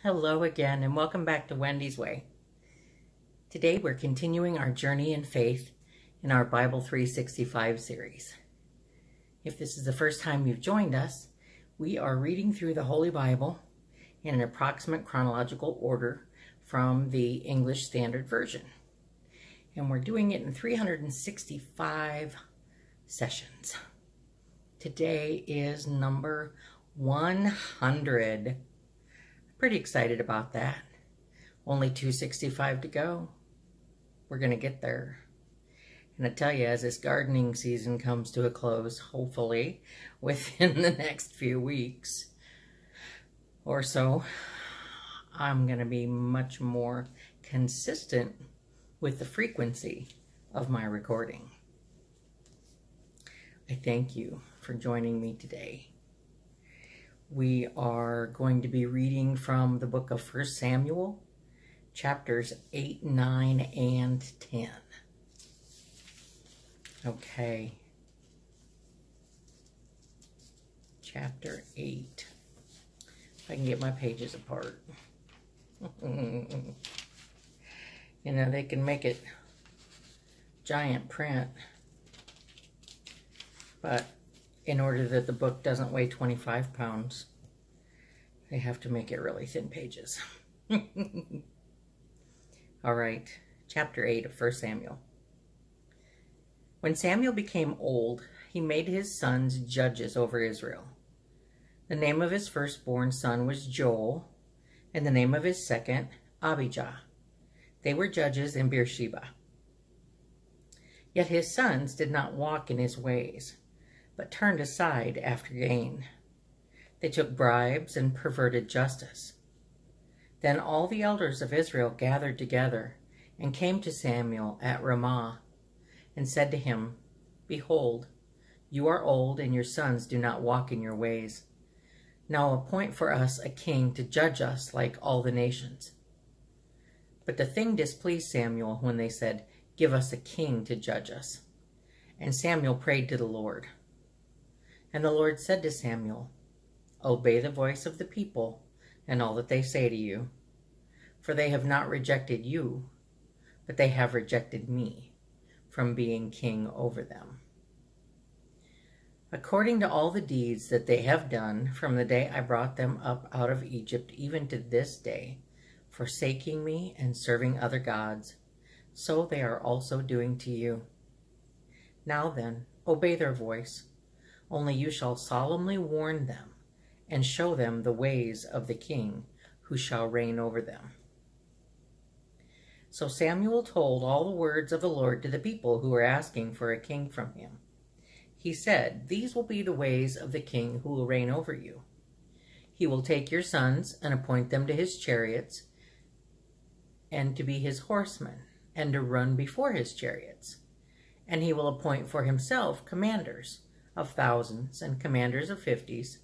Hello again, and welcome back to Wendy's Way. Today we're continuing our journey in faith in our Bible 365 series. If this is the first time you've joined us, we are reading through the Holy Bible in an approximate chronological order from the English Standard Version. And we're doing it in 365 sessions. Today is number 100. Pretty excited about that. Only 265 to go. We're going to get there. And I tell you, as this gardening season comes to a close, hopefully within the next few weeks or so, I'm going to be much more consistent with the frequency of my recording. I thank you for joining me today. We are going to be reading from the book of 1 Samuel, chapters 8, 9, and 10. Okay. Chapter 8. If I can get my pages apart. You know, they can make it giant print, but in order that the book doesn't weigh 25 pounds, they have to make it really thin pages. All right, chapter 8 of 1 Samuel. When Samuel became old, he made his sons judges over Israel. The name of his firstborn son was Joel, and the name of his second, Abijah. They were judges in Beersheba. Yet his sons did not walk in his ways, but turned aside after gain. They took bribes and perverted justice. Then all the elders of Israel gathered together and came to Samuel at Ramah and said to him, "Behold, you are old and your sons do not walk in your ways. Now appoint for us a king to judge us like all the nations." But the thing displeased Samuel when they said, "Give us a king to judge us." And Samuel prayed to the Lord. And the Lord said to Samuel, "Obey the voice of the people and all that they say to you, for they have not rejected you, but they have rejected me from being king over them. According to all the deeds that they have done from the day I brought them up out of Egypt, even to this day, forsaking me and serving other gods, so they are also doing to you. Now then, obey their voice. Only you shall solemnly warn them and show them the ways of the king who shall reign over them." So Samuel told all the words of the Lord to the people who were asking for a king from him. He said, "These will be the ways of the king who will reign over you. He will take your sons and appoint them to his chariots and to be his horsemen and to run before his chariots. And he will appoint for himself commanders of thousands and commanders of 50s,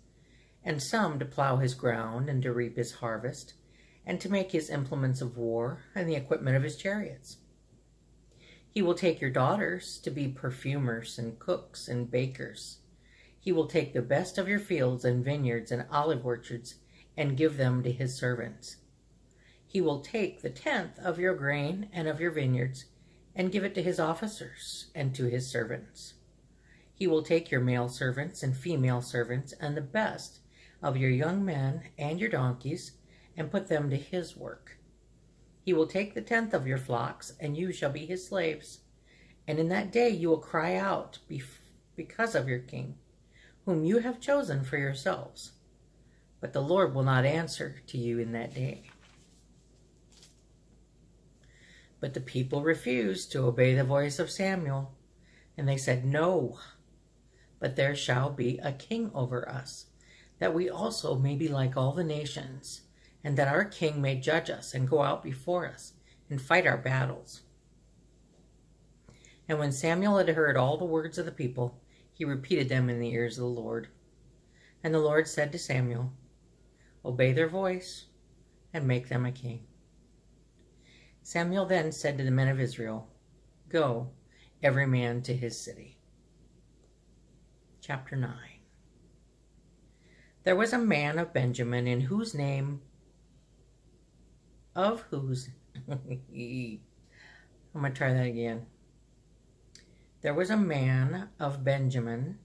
and some to plow his ground and to reap his harvest, and to make his implements of war and the equipment of his chariots. He will take your daughters to be perfumers and cooks and bakers. He will take the best of your fields and vineyards and olive orchards and give them to his servants. He will take the 10th of your grain and of your vineyards and give it to his officers and to his servants. He will take your male servants and female servants and the best of your young men and your donkeys and put them to his work. He will take the 10th of your flocks, and you shall be his slaves. And in that day you will cry out because of your king, whom you have chosen for yourselves. But the Lord will not answer to you in that day." But the people refused to obey the voice of Samuel, and they said, "No, but there shall be a king over us, that we also may be like all the nations, and that our king may judge us and go out before us and fight our battles." And when Samuel had heard all the words of the people, he repeated them in the ears of the Lord. And the Lord said to Samuel, "Obey their voice and make them a king." Samuel then said to the men of Israel, "Go, every man to his city." Chapter 9. There was a man of Benjamin in whose name of whose I'm going to try that again. There was a man of Benjamin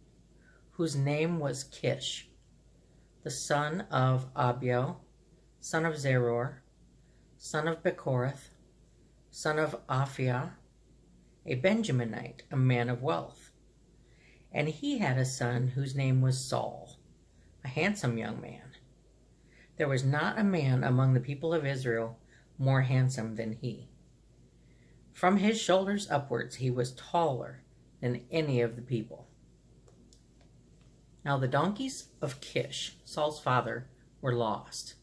whose name was Kish, the son of Abiel, son of Zeror, son of Bechorath, son of Aphiah, a Benjaminite, a man of wealth. And he had a son whose name was Saul, a handsome young man. There was not a man among the people of Israel more handsome than he. From his shoulders upwards he was taller than any of the people. Now the donkeys of Kish, Saul's father, were lost.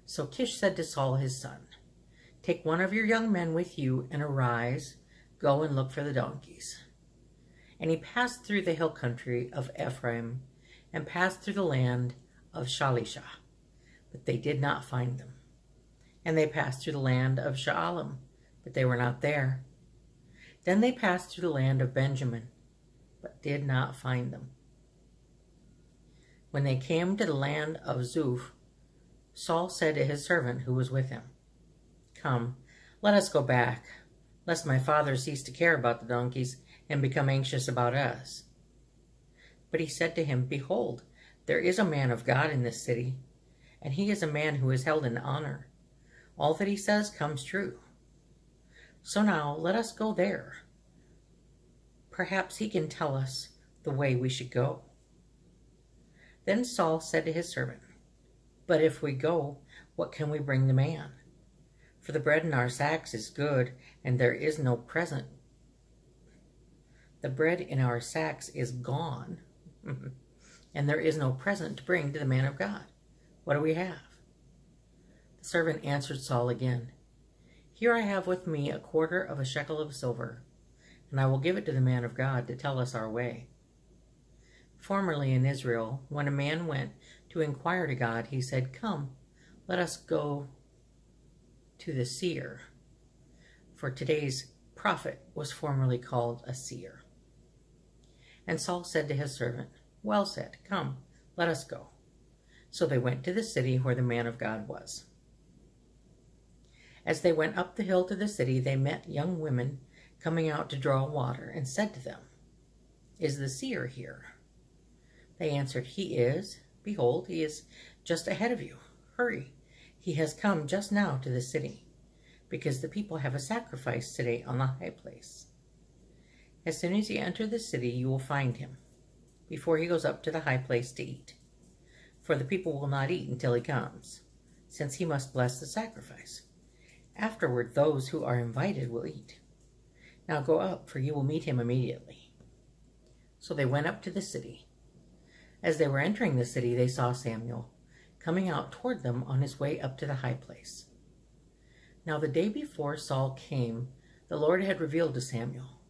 So Kish said to Saul his son, "Take one of your young men with you and arise, go and look for the donkeys." And he passed through the hill country of Ephraim and passed through the land of Shalisha, but they did not find them. And they passed through the land of Shaalim, but they were not there. Then they passed through the land of Benjamin, but did not find them. When they came to the land of Zuph, Saul said to his servant who was with him, "Come, let us go back, lest my father cease to care about the donkeys and become anxious about us." But he said to him, "Behold, there is a man of God in this city, and he is a man who is held in honor. All that he says comes true. So now let us go there. Perhaps he can tell us the way we should go." Then Saul said to his servant, "But if we go, what can we bring the man? For the bread in our sacks is good, and there is no present. The bread in our sacks is gone, and there is no present to bring to the man of God. What do we have?" The servant answered Saul again, "Here I have with me a quarter of a shekel of silver, and I will give it to the man of God to tell us our way." Formerly in Israel, when a man went to inquire to God, he said, "Come, let us go to the seer." For today's prophet was formerly called a seer. And Saul said to his servant, "Well said, come, let us go." So they went to the city where the man of God was. As they went up the hill to the city, they met young women coming out to draw water, and said to them, "Is the seer here?" They answered, "He is. Behold, he is just ahead of you. Hurry, he has come just now to the city, because the people have a sacrifice today on the high place. As soon as you enter the city, you will find him, before he goes up to the high place to eat. For the people will not eat until he comes, since he must bless the sacrifice. Afterward, those who are invited will eat. Now go up, for you will meet him immediately." So they went up to the city. As they were entering the city, they saw Samuel coming out toward them on his way up to the high place. Now the day before Saul came, the Lord had revealed to Samuel,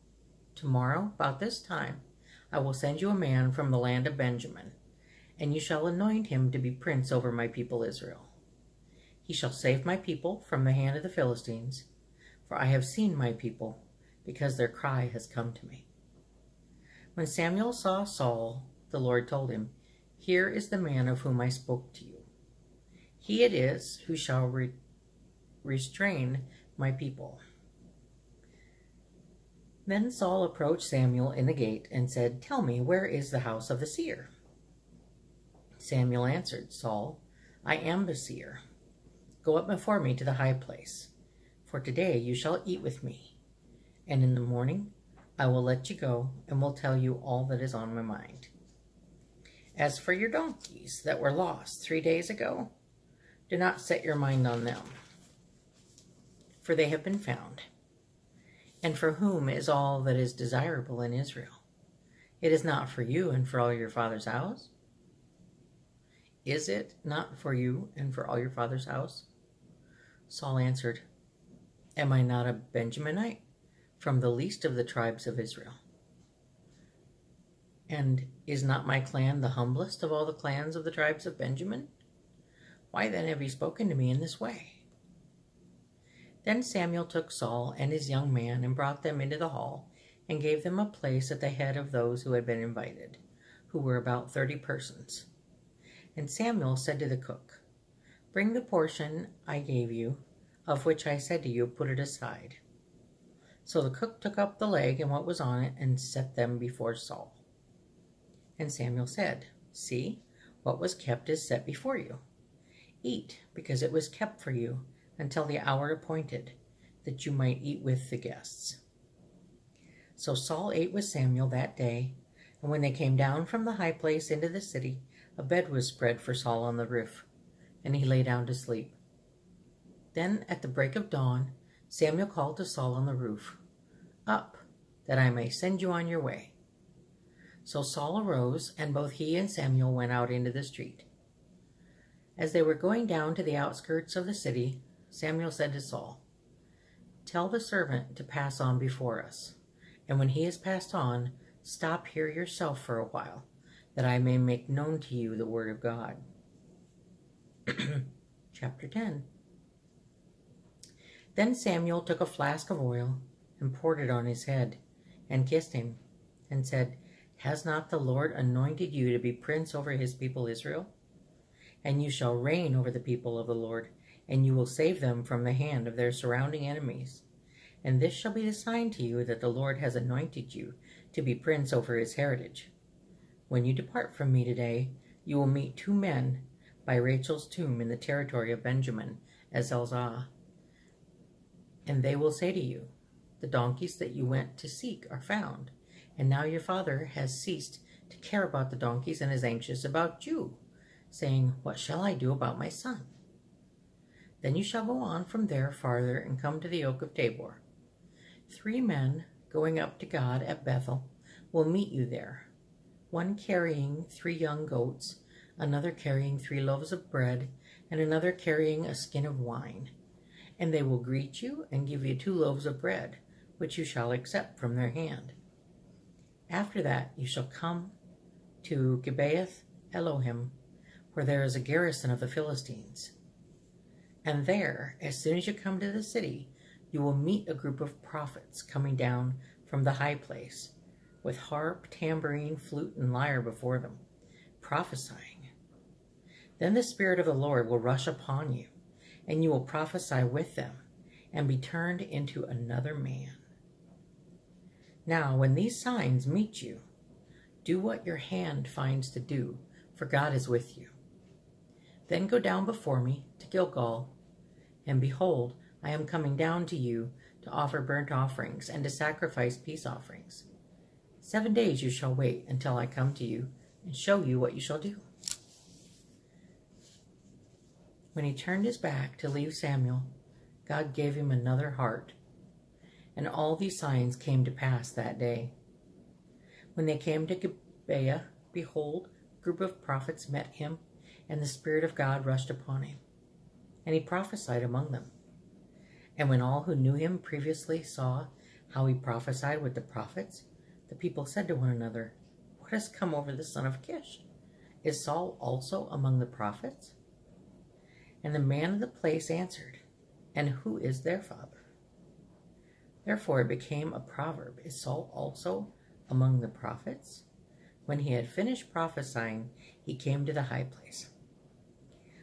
"Tomorrow, about this time, I will send you a man from the land of Benjamin, and you shall anoint him to be prince over my people Israel. He shall save my people from the hand of the Philistines, for I have seen my people, because their cry has come to me." When Samuel saw Saul, the Lord told him, "Here is the man of whom I spoke to you. He it is who shall restrain my people." Then Saul approached Samuel in the gate and said, "Tell me, where is the house of the seer?" Samuel answered Saul, "I am the seer. Go up before me to the high place, for today you shall eat with me, and in the morning I will let you go and will tell you all that is on my mind. As for your donkeys that were lost 3 days ago, do not set your mind on them, for they have been found. And for whom is all that is desirable in Israel? It is not for you and for all your father's house? Is it not for you and for all your father's house?" Saul answered, "Am I not a Benjaminite, from the least of the tribes of Israel? And is not my clan the humblest of all the clans of the tribes of Benjamin? Why then have you spoken to me in this way?" Then Samuel took Saul and his young man and brought them into the hall and gave them a place at the head of those who had been invited, who were about 30 persons. And Samuel said to the cook, "Bring the portion I gave you, of which I said to you, put it aside. So the cook took up the leg and what was on it and set them before Saul. And Samuel said, see, what was kept is set before you. Eat, because it was kept for you until the hour appointed, that you might eat with the guests. So Saul ate with Samuel that day, and when they came down from the high place into the city, a bed was spread for Saul on the roof, and he lay down to sleep. Then at the break of dawn, Samuel called to Saul on the roof, up, that I may send you on your way. So Saul arose, and both he and Samuel went out into the street. As they were going down to the outskirts of the city, Samuel said to Saul, tell the servant to pass on before us, and when he has passed on, stop here yourself for a while, that I may make known to you the word of God. Chapter 10. Then Samuel took a flask of oil and poured it on his head, and kissed him, and said, has not the Lord anointed you to be prince over his people Israel? And you shall reign over the people of the Lord, and you will save them from the hand of their surrounding enemies. And this shall be the sign to you that the Lord has anointed you to be prince over his heritage. When you depart from me today, you will meet 2 men by Rachel's tomb in the territory of Benjamin, as Elzah. And they will say to you, the donkeys that you went to seek are found, and now your father has ceased to care about the donkeys and is anxious about you, saying, what shall I do about my son? Then you shall go on from there farther and come to the oak of Tabor. 3 men going up to God at Bethel will meet you there, one carrying 3 young goats, another carrying 3 loaves of bread, and another carrying a skin of wine. And they will greet you and give you 2 loaves of bread, which you shall accept from their hand. After that you shall come to Gibeath Elohim, where there is a garrison of the Philistines. And there, as soon as you come to the city, you will meet a group of prophets coming down from the high place, with harp, tambourine, flute, and lyre before them, prophesying. Then the Spirit of the Lord will rush upon you, and you will prophesy with them, and be turned into another man. Now, when these signs meet you, do what your hand finds to do, for God is with you. Then go down before me to Gilgal, and behold, I am coming down to you to offer burnt offerings and to sacrifice peace offerings. 7 days you shall wait until I come to you and show you what you shall do. When he turned his back to leave Samuel, God gave him another heart. And all these signs came to pass that day. When they came to Gibeah, behold, a group of prophets met him, and the Spirit of God rushed upon him. And he prophesied among them. And when all who knew him previously saw how he prophesied with the prophets, the people said to one another, what has come over the son of Kish? Is Saul also among the prophets? And the man of the place answered, and who is their father? Therefore it became a proverb, is Saul also among the prophets? When he had finished prophesying, he came to the high place.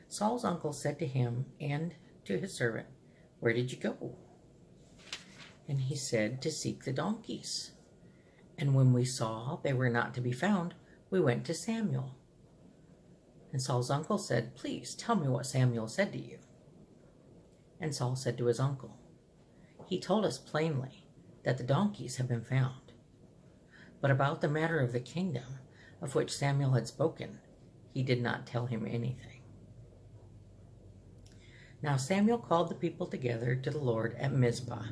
Saul's uncle said to him and to his servant, where did you go? And he said, to seek the donkeys. And when we saw they were not to be found, we went to Samuel. And Saul's uncle said, please tell me what Samuel said to you. And Saul said to his uncle, he told us plainly that the donkeys have been found. But about the matter of the kingdom, of which Samuel had spoken, he did not tell him anything. Now Samuel called the people together to the Lord at Mizpah,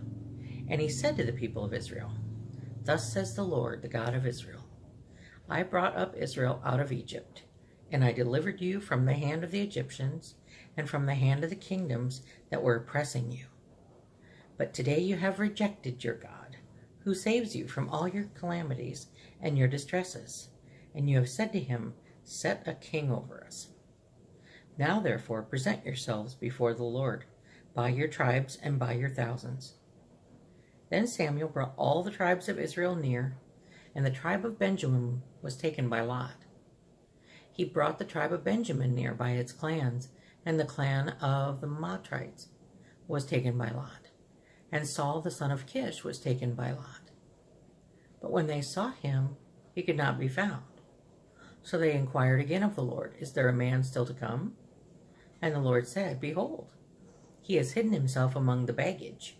and he said to the people of Israel, thus says the Lord, the God of Israel, I brought up Israel out of Egypt, and I delivered you from the hand of the Egyptians and from the hand of the kingdoms that were oppressing you. But today you have rejected your God, who saves you from all your calamities and your distresses, and you have said to him, set a king over us. Now therefore present yourselves before the Lord, by your tribes and by your thousands. Then Samuel brought all the tribes of Israel near, and the tribe of Benjamin was taken by lot. He brought the tribe of Benjamin near by its clans, and the clan of the Matrites, was taken by Lot, and Saul the son of Kish was taken by Lot. But when they sought him, he could not be found. So they inquired again of the Lord, Is there a man still to come? And the Lord said, Behold, he has hidden himself among the baggage.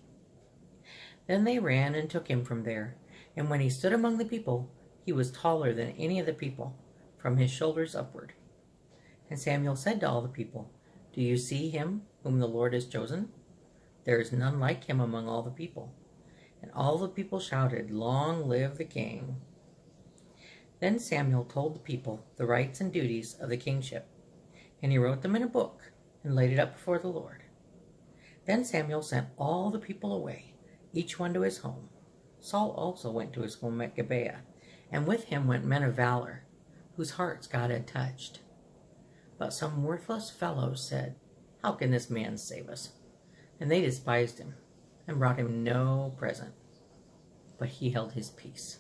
Then they ran and took him from there, and when he stood among the people, he was taller than any of the people, from his shoulders upward. And Samuel said to all the people, Do you see him whom the Lord has chosen? There is none like him among all the people. And all the people shouted, Long live the king. Then Samuel told the people the rights and duties of the kingship, and he wrote them in a book and laid it up before the Lord. Then Samuel sent all the people away, each one to his home. Saul also went to his home at Gibeah, and with him went men of valor, whose hearts God had touched. But some worthless fellows said, How can this man save us? And they despised him, and brought him no present. But he held his peace.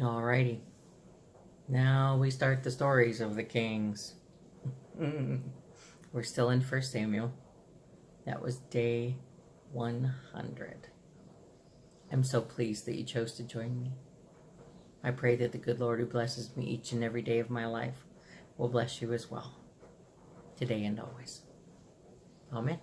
Alrighty. Now we start the stories of the kings. We're still in 1 Samuel. That was day 100. I'm so pleased that you chose to join me. I pray that the good Lord who blesses me each and every day of my life will bless you as well, today and always. Amen.